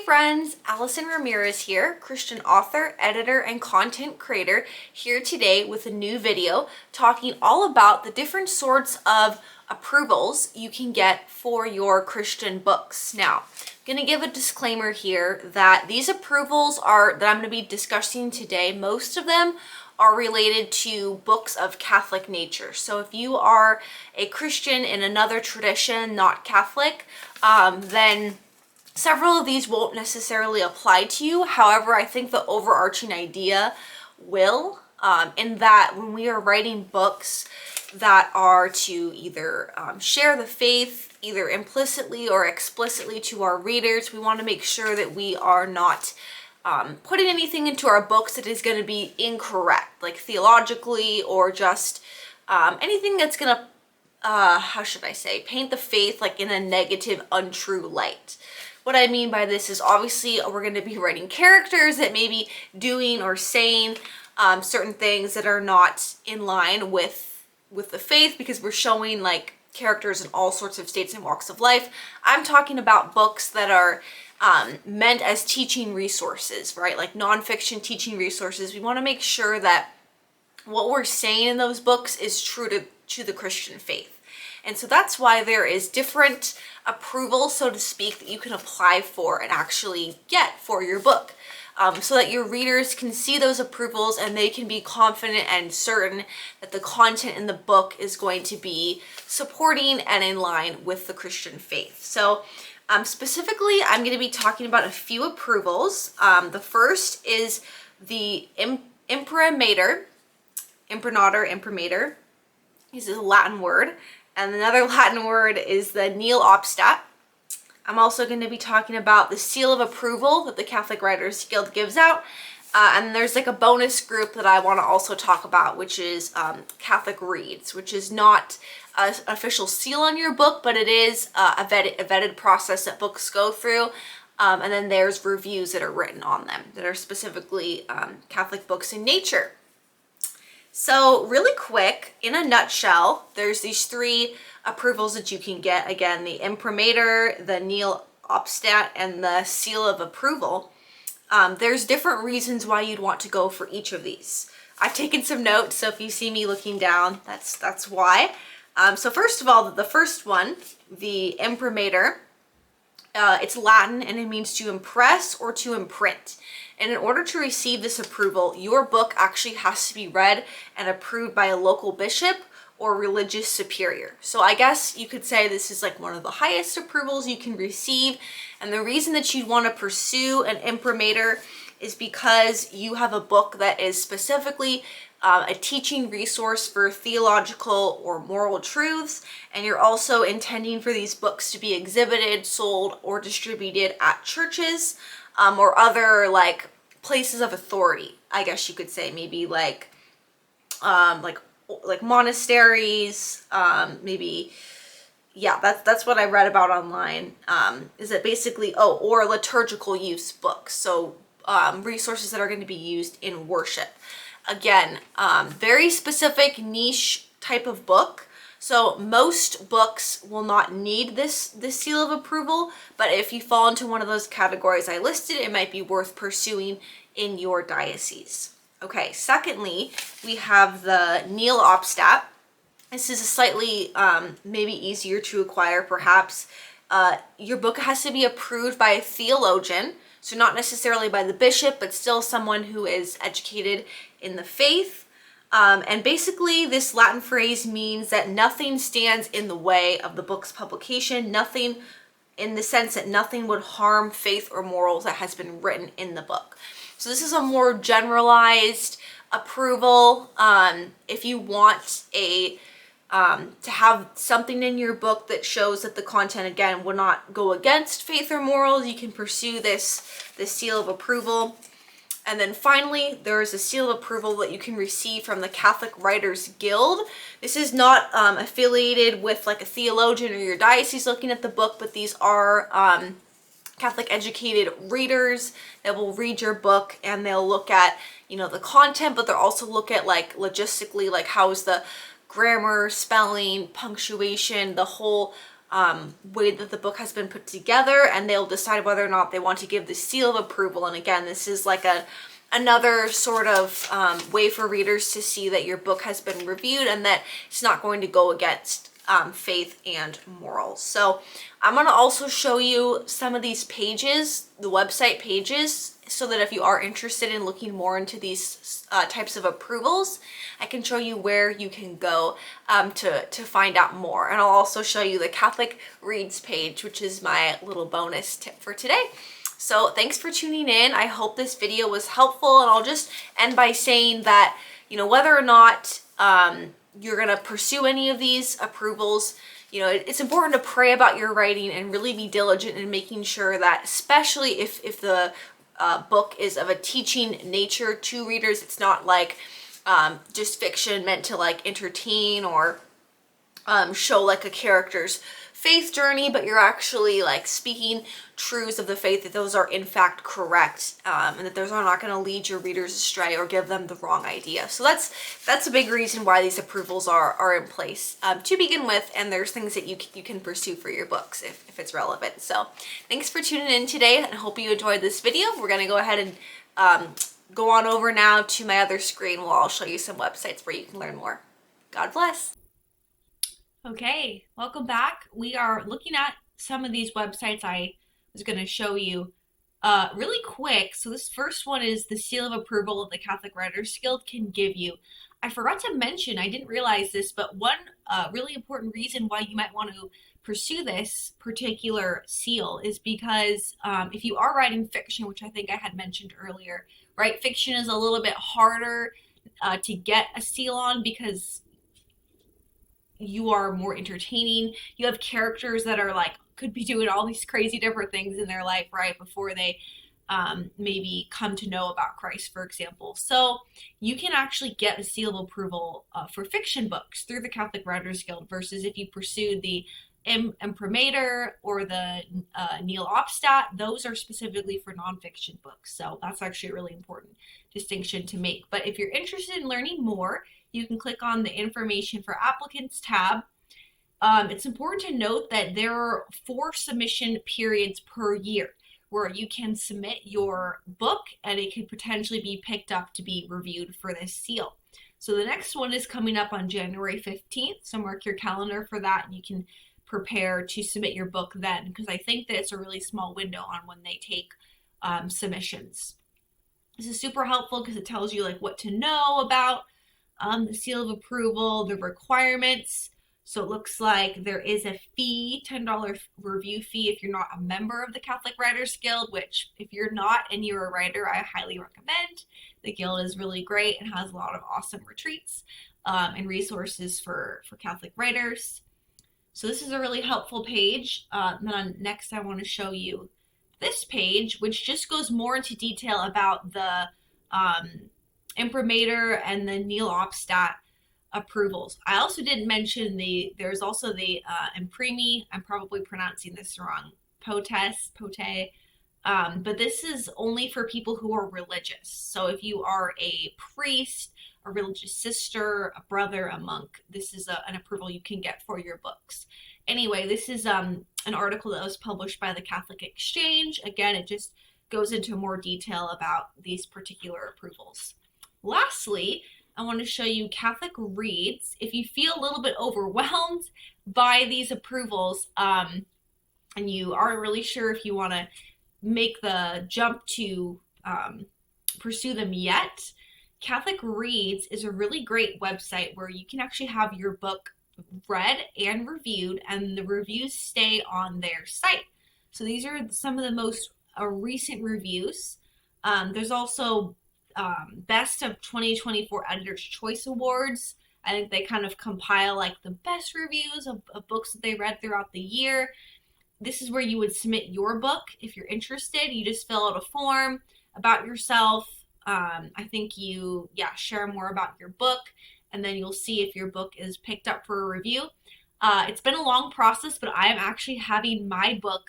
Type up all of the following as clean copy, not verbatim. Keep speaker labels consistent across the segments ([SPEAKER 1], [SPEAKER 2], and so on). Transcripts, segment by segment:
[SPEAKER 1] friends, Allison Ramirez here, Christian author, editor, and content creator, here today with a new video talking all about the different sorts of approvals you can get for your Christian books. Now, I'm going to give a disclaimer here that these approvals that I'm going to be discussing today, most of them are related to books of Catholic nature. So if you are a Christian in another tradition, not Catholic, then several of these won't necessarily apply to you. However, I think the overarching idea will, in that when we are writing books that are to either share the faith, either implicitly or explicitly to our readers, we want to make sure that we are not putting anything into our books that is going to be incorrect, like theologically, or just anything that's going to, how should I say, paint the faith like in a negative, untrue light. What I mean by this is obviously we're going to be writing characters that may be doing or saying certain things that are not in line with the faith, because we're showing like characters in all sorts of states and walks of life. I'm talking about books that are meant as teaching resources, right? Like nonfiction teaching resources. We want to make sure that what we're saying in those books is true to the Christian faith. And so that's why there is different approvals, so to speak, that you can apply for and actually get for your book, so that your readers can see those approvals and they can be confident and certain that the content in the book is going to be supporting and in line with the Christian faith. So specifically, I'm going to be talking about a few approvals. The first is the Imprimatur. This is a Latin word. And another Latin word is the Nihil obstat. I'm also going to be talking about the seal of approval that the Catholic Writers Guild gives out. And there's like a bonus group that I want to also talk about, which is Catholic Reads, which is not an official seal on your book, but it is a vetted process that books go through. And then there's reviews that are written on them that are specifically Catholic books in nature. So really quick, in a nutshell, there's these three approvals that you can get. Again, the Imprimatur, the Nihil obstat, and the seal of approval. There's different reasons why you'd want to go for each of these. I've taken some notes, so if you see me looking down, that's why. So first of all, the first one, the Imprimatur, it's Latin and it means to impress or to imprint. And in order to receive this approval, your book actually has to be read and approved by a local bishop or religious superior. So I guess you could say this is like one of the highest approvals you can receive. And the reason that you'd want to pursue an Imprimatur is because you have a book that is specifically a teaching resource for theological or moral truths, and you're also intending for these books to be exhibited, sold, or distributed at churches or other like places of authority, I guess you could say, maybe like monasteries, maybe. Yeah, that's what I read about online, is that basically, or liturgical use books. So resources that are going to be used in worship. Again, very specific niche type of book. So most books will not need this seal of approval, but if you fall into one of those categories I listed, it might be worth pursuing in your diocese. Okay, secondly, we have the Nihil obstat. This is a slightly maybe easier to acquire, perhaps. Your book has to be approved by a theologian, so not necessarily by the bishop, but still someone who is educated in the faith. And basically, this Latin phrase means that nothing stands in the way of the book's publication, nothing in the sense that nothing would harm faith or morals that has been written in the book. So this is a more generalized approval. If you want to have something in your book that shows that the content, again, will not go against faith or morals, you can pursue this seal of approval. And then finally, there is a seal of approval that you can receive from the Catholic Writers Guild. This is not affiliated with like a theologian or your diocese looking at the book, but these are Catholic educated readers that will read your book, and they'll look at, the content, but they'll also look at like logistically, like how is the grammar, spelling, punctuation, the whole way that the book has been put together, and they'll decide whether or not they want to give the seal of approval. And again, this is like another sort of way for readers to see that your book has been reviewed and that it's not going to go against faith and morals. So I'm going to also show you some of these pages, the website pages, so that if you are interested in looking more into these types of approvals, I can show you where you can go to find out more. And I'll also show you the Catholic Reads page, which is my little bonus tip for today. So thanks for tuning in. I hope this video was helpful, and I'll just end by saying that, you know, whether or not you're going to pursue any of these approvals, you know, it's important to pray about your writing and really be diligent in making sure that, especially if the book is of a teaching nature to readers, it's not like just fiction meant to like entertain or show like a character's faith journey, but you're actually like speaking truths of the faith, that those are in fact correct, and that those are not going to lead your readers astray or give them the wrong idea. So that's a big reason why these approvals are in place to begin with, and there's things that you can pursue for your books if it's relevant. So thanks for tuning in today, and I hope you enjoyed this video. We're going to go ahead and go on over now to my other screen where I'll show you some websites where you can learn more. God bless. Okay, welcome back. We are looking at some of these websites I was going to show you really quick. So this first one is the seal of approval of the Catholic Writers Guild can give you. I forgot to mention, I didn't realize this, but one really important reason why you might want to pursue this particular seal is because if you are writing fiction, which I think I had mentioned earlier, right? Fiction is a little bit harder to get a seal on because you are more entertaining. You have characters that are like, could be doing all these crazy different things in their life right before they maybe come to know about Christ, for example. So you can actually get a seal of approval for fiction books through the Catholic Writers Guild versus if you pursued the Imprimatur or the Nihil obstat. Those are specifically for nonfiction books. So that's actually a really important distinction to make. But if you're interested in learning more, you can click on the Information for Applicants tab. It's important to note that there are 4 submission periods per year where you can submit your book and it could potentially be picked up to be reviewed for this seal. So the next one is coming up on January 15th. So mark your calendar for that, and you can prepare to submit your book then, because I think that it's a really small window on when they take submissions. This is super helpful because it tells you like what to know about the seal of approval, the requirements. So it looks like there is a fee, $10 review fee if you're not a member of the Catholic Writers Guild, which if you're not and you're a writer, I highly recommend. The guild is really great and has a lot of awesome retreats and resources for Catholic writers. So this is a really helpful page. Then next I want to show you this page, which just goes more into detail about the Imprimatur and the Nihil obstat approvals. I also didn't mention there's also the Imprimi, I'm probably pronouncing this wrong, pote, but this is only for people who are religious. So if you are a priest, a religious sister, a brother, a monk, this is an approval you can get for your books. Anyway, this is an article that was published by the Catholic Exchange. Again, it just goes into more detail about these particular approvals. Lastly, I want to show you Catholic Reads. If you feel a little bit overwhelmed by these approvals and you aren't really sure if you want to make the jump to pursue them yet, Catholic Reads is a really great website where you can actually have your book read and reviewed, and the reviews stay on their site. So these are some of the most recent reviews. There's also Best of 2024 Editor's Choice Awards. I think they kind of compile like the best reviews of books that they read throughout the year. This is where you would submit your book if you're interested. You just fill out a form about yourself. I think you share more about your book, and then you'll see if your book is picked up for a review. It's been a long process, but I am actually having my book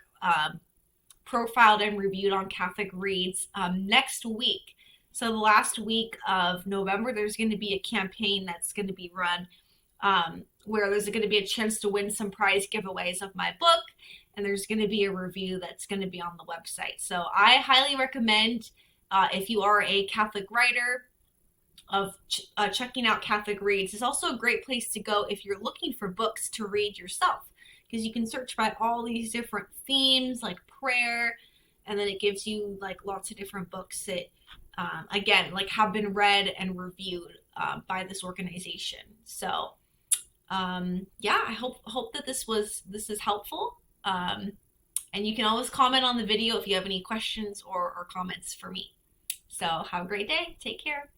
[SPEAKER 1] profiled and reviewed on Catholic Reads next week. So the last week of November, there's going to be a campaign that's going to be run where there's going to be a chance to win some prize giveaways of my book, and there's going to be a review that's going to be on the website. So I highly recommend, if you are a Catholic writer, of checking out Catholic Reads. It's also a great place to go if you're looking for books to read yourself, because you can search by all these different themes like prayer, and then it gives you like lots of different books that again like have been read and reviewed by this organization. So yeah, I hope that this is helpful. And you can always comment on the video if you have any questions or comments for me. So have a great day. Take care.